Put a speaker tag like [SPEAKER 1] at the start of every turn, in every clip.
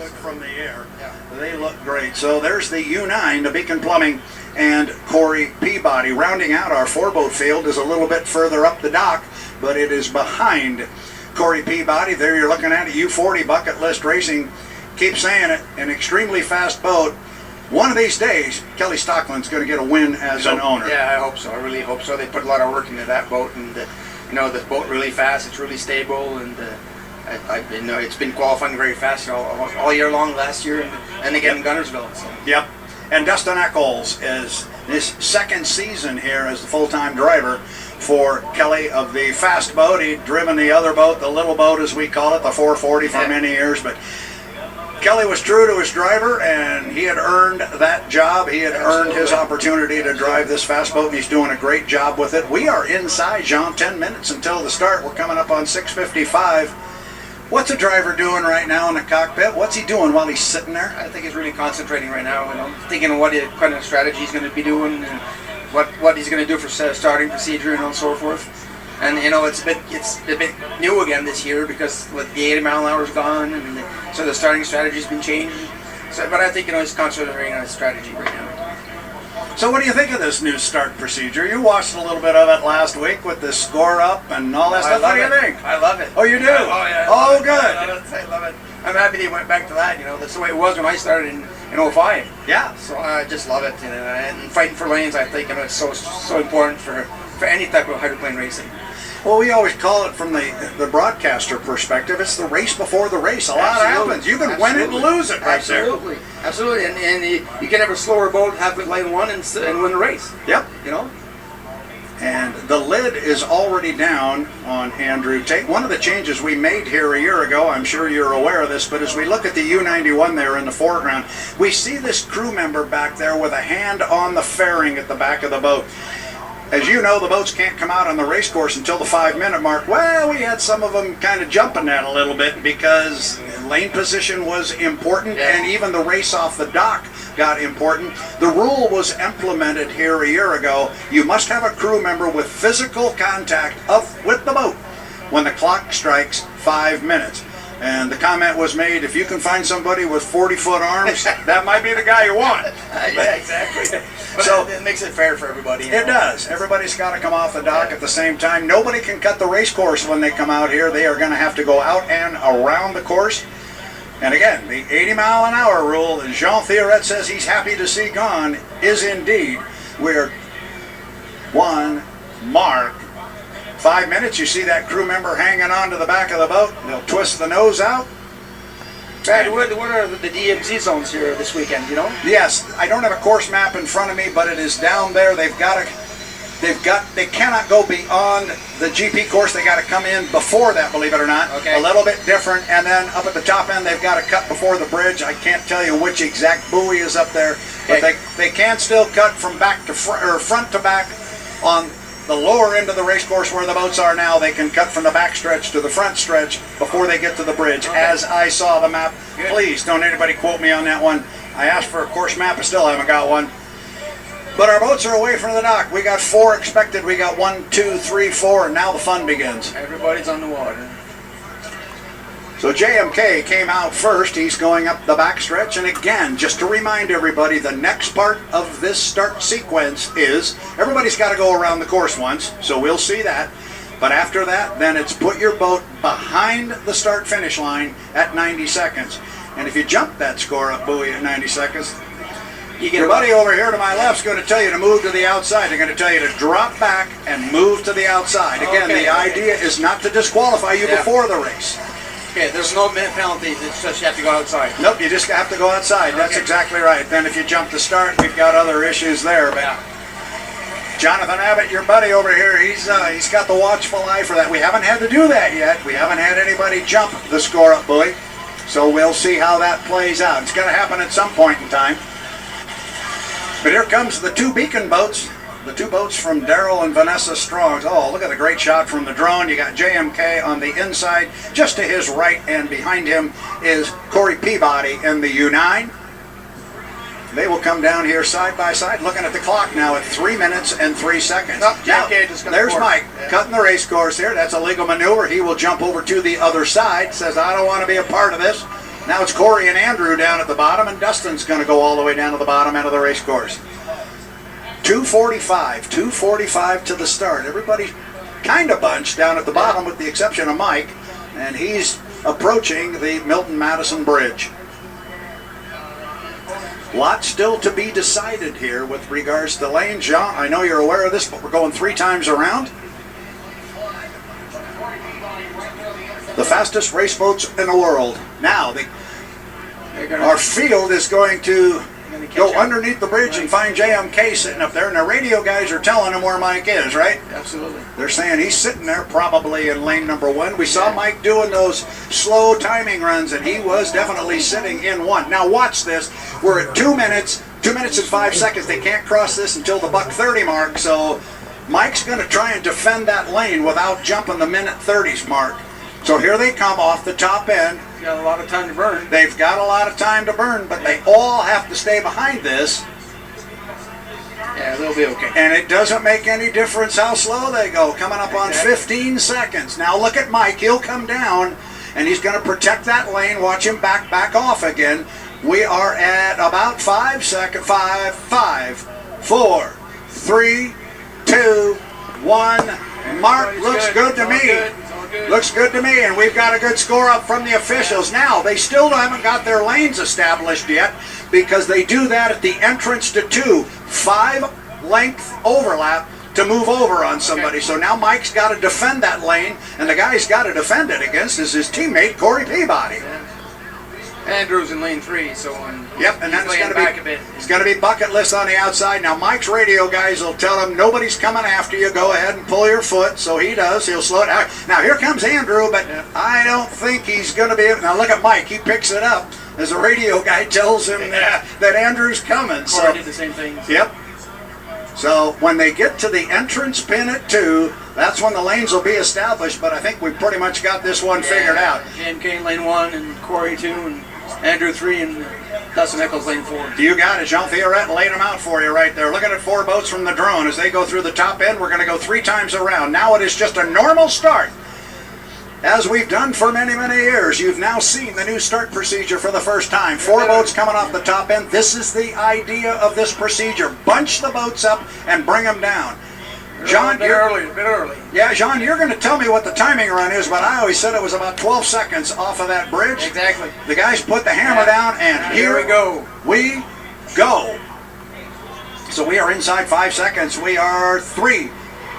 [SPEAKER 1] good from the air. Yeah. They look great. So there's the U9, the Beacon Plumbing, and Corey Peabody. Rounding out our four-boat field is a little bit further up the dock, but it is behind Corey Peabody. There you're looking at it, U40 Bucket List Racing. Keep saying it, an extremely fast boat. One of these days, Kelly Stockland's going to get a win as an owner.
[SPEAKER 2] Yeah, I hope so. I really hope so. They put a lot of work into that boat, and you know, this boat really fast. It's really stable, and it's been qualifying very fast all year long last year, and again in Guntersville. So.
[SPEAKER 1] Yep. And Dustin Eccles is his second season here as the full-time driver for Kelly of the fast boat. He'd driven the other boat, the little boat as we call it, the 440 for many years, but Kelly was true to his driver, and he had earned that job. He had earned his opportunity to drive this fast boat, and he's doing a great job with it. We are inside, Jean, 10 minutes until the start. We're coming up on 6:55. What's a driver doing right now in the cockpit? What's he doing while he's sitting there?
[SPEAKER 2] I think he's really concentrating right now, thinking of what kind of strategy he's going to be doing, and what he's going to do for starting procedure and so forth. And it's a bit new again this year because with the 80 mile an hour is gone, and so the starting strategy's been changed. So, but I think he's concentrating on his strategy right now.
[SPEAKER 1] So what do you think of this new start procedure? You watched a little bit of it last week with the score up and all that stuff. What do you think?
[SPEAKER 2] I love it.
[SPEAKER 1] Oh, you do?
[SPEAKER 2] Oh, yeah.
[SPEAKER 1] Oh, good.
[SPEAKER 2] I love it. I'm happy they went back to that. That's the way it was when I started in 05.
[SPEAKER 1] Yeah.
[SPEAKER 2] So I just love it. And fighting for lanes, I think, it's so important for any type of hydroplane racing.
[SPEAKER 1] Well, we always call it from the broadcaster perspective. It's the race before the race. A lot happens. You can win it and lose it right there.
[SPEAKER 2] Absolutely. And you can have a slower boat, have good lane one, and win the race.
[SPEAKER 1] Yep. And the lid is already down on Andrew Tate. One of the changes we made here a year ago, I'm sure you're aware of this, but as we look at the U91 there in the foreground, we see this crew member back there with a hand on the fairing at the back of the boat. As you know, the boats can't come out on the race course until the 5-minute mark. Well, we had some of them kind of jumping that a little bit because lane position was important, and even the race off the dock got important. The rule was implemented here a year ago. You must have a crew member with physical contact with the boat when the clock strikes 5 minutes. And the comment was made, if you can find somebody with 40-foot arms, that might be the guy you want.
[SPEAKER 2] Yeah, exactly. But so it makes it fair for everybody.
[SPEAKER 1] It does. Everybody's got to come off the dock at the same time. Nobody can cut the race course when they come out here. They are going to have to go out and around the course. And again, the 80 mile an hour rule that Jean Theoret says he's happy to see gone is indeed where one mark. 5 minutes, you see that crew member hanging on to the back of the boat. They'll twist the nose out.
[SPEAKER 2] Brad, what are the DMZ zones here this weekend,
[SPEAKER 1] Yes, I don't have a course map in front of me, but it is down there. They cannot go beyond the GP course. They got to come in before that, believe it or not.
[SPEAKER 2] Okay.
[SPEAKER 1] A little bit different, and then up at the top end, they've got to cut before the bridge. I can't tell you which exact buoy is up there, but they can still cut from back to front to back on the lower end of the race course where the boats are now. They can cut from the back stretch to the front stretch before they get to the bridge, as I saw the map. Good. Please don't anybody quote me on that one. I asked for a course map, I still haven't got one. But our boats are away from the dock. We got 4 expected. We got 1, 2, 3, 4, and now the fun begins.
[SPEAKER 2] Everybody's on the water.
[SPEAKER 1] So JMK came out first. He's going up the backstretch. And again, just to remind everybody, the next part of this start sequence is everybody's got to go around the course once. So we'll see that. But after that, then it's put your boat behind the start-finish line at 90 seconds. And if you jump that score-up buoy at 90 seconds, your buddy over here to my left is going to tell you to move to the outside. They're going to tell you to drop back and move to the outside. Again, the idea is not to disqualify you before the race.
[SPEAKER 2] Okay, there's no penalty, it's just you have to go outside.
[SPEAKER 1] Nope, you just have to go outside. That's exactly right. Then if you jump the start, we've got other issues there. But Jonathan Abbott, your buddy over here, he's got the watchful eye for that. We haven't had to do that yet. We haven't had anybody jump the score-up buoy. So we'll see how that plays out. It's going to happen at some point in time. But here comes the 2 Beacon boats. The 2 boats from Daryl and Vanessa Strong's. Oh, look at the great shot from the drone. You got JMK on the inside. Just to his right and behind him is Corey Peabody in the U9. They will come down here side by side. Looking at the clock now at 3 minutes and 3 seconds.
[SPEAKER 2] Oh,
[SPEAKER 1] now, there's Mike cutting the race course here. That's a legal maneuver. He will jump over to the other side. Says, I don't want to be a part of this. Now it's Corey and Andrew down at the bottom, and Dustin's going to go all the way down to the bottom end of the race course. 2:45 to the start. Everybody kind of bunched down at the bottom with the exception of Mike, and he's approaching the Milton Madison Bridge. Lot still to be decided here with regards to lanes. Jean, I know you're aware of this, but we're going 3 times around. The fastest race boats in the world. Now, our field is going to go underneath the bridge and find JMK sitting up there, and the radio guys are telling him where Mike is, right?
[SPEAKER 2] Absolutely.
[SPEAKER 1] They're saying he's sitting there probably in lane number 1. We saw Mike doing those slow timing runs, and he was definitely sitting in 1. Now watch this. We're at 2 minutes and 5 seconds. They can't cross this until the $1:30 mark, so Mike's going to try and defend that lane without jumping the minute 30s mark. So here they come off the top end.
[SPEAKER 2] Got a lot of time to burn.
[SPEAKER 1] They've got a lot of time to burn, but they all have to stay behind this.
[SPEAKER 2] Yeah, they'll be okay.
[SPEAKER 1] And it doesn't make any difference how slow they go. Coming up on 15 seconds. Now look at Mike. He'll come down, and he's going to protect that lane. Watch him back off again. We are at about 5 seconds. 5, 4, 3, 2, 1. Mark, looks good to me. Looks good to me, and we've got a good score up from the officials. Now, they still haven't got their lanes established yet because they do that at the entrance to 2. 5-length overlap to move over on somebody. So now Mike's got to defend that lane, and the guy he's got to defend it against is his teammate, Corey Peabody.
[SPEAKER 2] Yeah. Andrew's in lane 3, so
[SPEAKER 1] yep, and then it's going to be bucket list on the outside. Now Mike's radio guys will tell him nobody's coming after you. Go ahead and pull your foot. So he does. He'll slow it down. Now here comes Andrew, but I don't think he's going to be able. Now look at Mike. He picks it up as the radio guy tells him that Andrew's coming.
[SPEAKER 2] Corey did the same thing.
[SPEAKER 1] Yep. So when they get to the entrance pin at 2, that's when the lanes will be established. But I think we've pretty much got this one figured out.
[SPEAKER 2] JMK lane 1 and Corey 2 and Andrew 3 and Dustin Eccles lane 4.
[SPEAKER 1] You got it. Jean Fiorette laid them out for you right there. Looking at 4 boats from the drone as they go through the top end. We're going to go 3 times around. Now it is just a normal start. As we've done for many, many years, you've now seen the new start procedure for the first time. 4 boats coming off the top end. This is the idea of this procedure. Bunch the boats up and bring them down. John,
[SPEAKER 2] a bit early.
[SPEAKER 1] Yeah, John, you're going to tell me what the timing run is, but I always said it was about 12 seconds off of that bridge.
[SPEAKER 2] Exactly.
[SPEAKER 1] The guys put the hammer down, and here
[SPEAKER 2] we go.
[SPEAKER 1] We go. So we are inside 5 seconds. We are 3,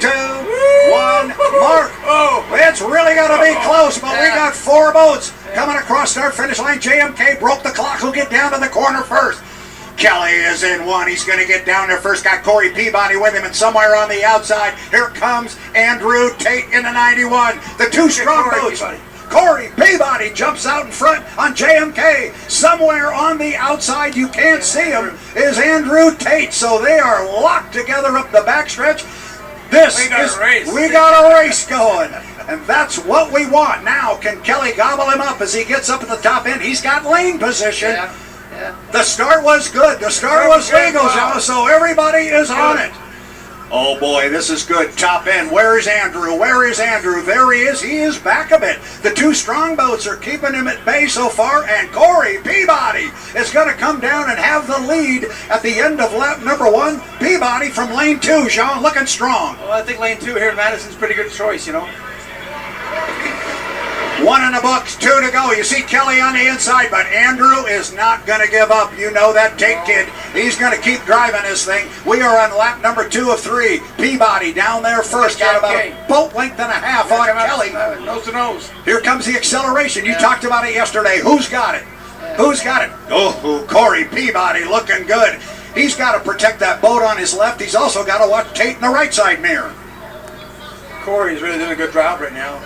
[SPEAKER 1] 2, 1. Mark.
[SPEAKER 2] Oh,
[SPEAKER 1] it's really going to be close, but we got 4 boats coming across our finish line. JMK broke the clock. Who'll get down to the corner first? Kelly is in 1. He's going to get down there first. Got Corey Peabody with him, and somewhere on the outside, here comes Andrew Tate in the 91. The 2 strong boats. Corey Peabody jumps out in front on JMK. Somewhere on the outside, you can't see him, is Andrew Tate. So they are locked together up the backstretch. We got a race going. And that's what we want. Now, can Kelly gobble him up as he gets up at the top end? He's got lane position. The start was good. The start was legal, so everybody is on it. Oh boy, this is good. Top end. Where is Andrew? Where is Andrew? There he is. He is back a bit. The 2 strong boats are keeping him at bay so far, and Corey Peabody is going to come down and have the lead at the end of lap number 1. Peabody from lane 2, Jean, looking strong.
[SPEAKER 2] Well, I think lane 2 here in Madison's a pretty good choice, you know.
[SPEAKER 1] 1 in the books, 2 to go. You see Kelly on the inside, but Andrew is not going to give up. You know that Tate kid. He's going to keep driving this thing. We are on lap number 2 of 3. Peabody down there first. Got about a boat length and a half on Kelly.
[SPEAKER 2] Nose to nose.
[SPEAKER 1] Here comes the acceleration. You talked about it yesterday. Who's got it? Who's got it? Oh, Corey Peabody looking good. He's got to protect that boat on his left. He's also got to watch Tate in the right side mirror.
[SPEAKER 2] Corey's really doing a good job right now.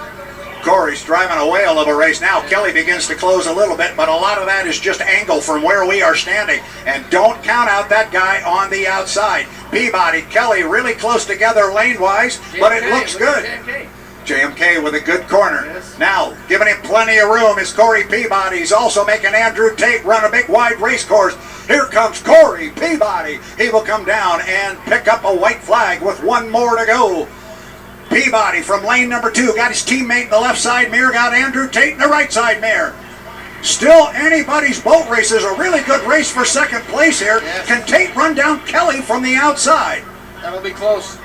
[SPEAKER 1] Corey's driving a whale of a race. Now Kelly begins to close a little bit, but a lot of that is just angle from where we are standing. And don't count out that guy on the outside. Peabody, Kelly really close together lane-wise, but it looks good. JMK with a good corner.
[SPEAKER 2] Yes.
[SPEAKER 1] Now, giving him plenty of room is Corey Peabody. He's also making Andrew Tate run a big wide race course. Here comes Corey Peabody. He will come down and pick up a white flag with 1 more to go. Peabody from lane number 2 got his teammate in the left side mirror, got Andrew Tate in the right side mirror. Still anybody's boat race. Is a really good race for second place here.
[SPEAKER 2] Yes.
[SPEAKER 1] Can Tate run down Kelly from the outside?
[SPEAKER 2] That'll be close.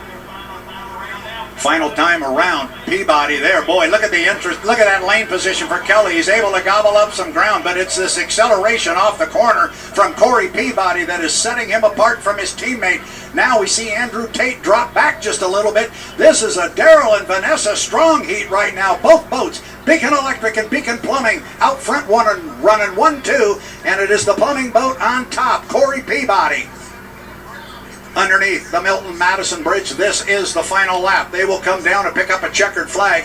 [SPEAKER 1] Final time around, Peabody there. Boy, look at the interest. Look at that lane position for Kelly. He's able to gobble up some ground, but it's this acceleration off the corner from Corey Peabody that is setting him apart from his teammate. Now we see Andrew Tate drop back just a little bit. This is a Daryl and Vanessa Strong heat right now. Both boats, Beacon Electric and Beacon Plumbing, out front running 1-2, and it is the plumbing boat on top, Corey Peabody. Underneath the Milton-Madison Bridge, this is the final lap. They will come down and pick up a checkered flag.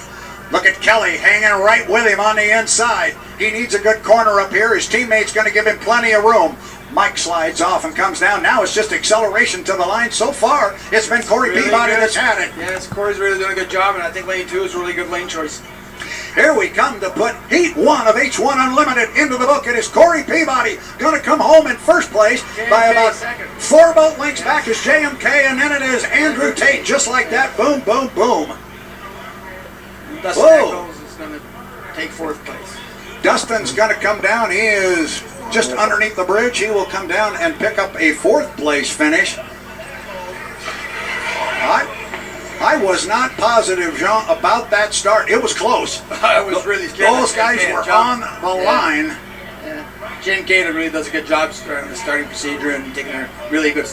[SPEAKER 1] Look at Kelly hanging right with him on the inside. He needs a good corner up here. His teammate's going to give him plenty of room. Mike slides off and comes down. Now it's just acceleration to the line. So far, it's been Corey
[SPEAKER 2] Really
[SPEAKER 1] Peabody
[SPEAKER 2] good.
[SPEAKER 1] that's had it.
[SPEAKER 2] Yes, Corey's really doing a good job, and I think lane 2 is a really good lane choice.
[SPEAKER 1] Here we come to put Heat 1 of H1 Unlimited into the book. It is Corey Peabody going to come home in first place by about
[SPEAKER 2] second.
[SPEAKER 1] 4 boat lengths back is JMK, and then it is Andrew Tate, just like that. Boom, boom, boom.
[SPEAKER 2] Dustin
[SPEAKER 1] Whoa.
[SPEAKER 2] Eccles is going to take 4th place.
[SPEAKER 1] Dustin's going to come down. He is just underneath the bridge. He will come down and pick up a 4th place finish. I was not positive, Jean, about that start. It was close.
[SPEAKER 2] I was really scared.
[SPEAKER 1] Those guys were on the line.
[SPEAKER 2] Yeah. Jen Cater really does a good job starting the starting procedure and taking a really good start.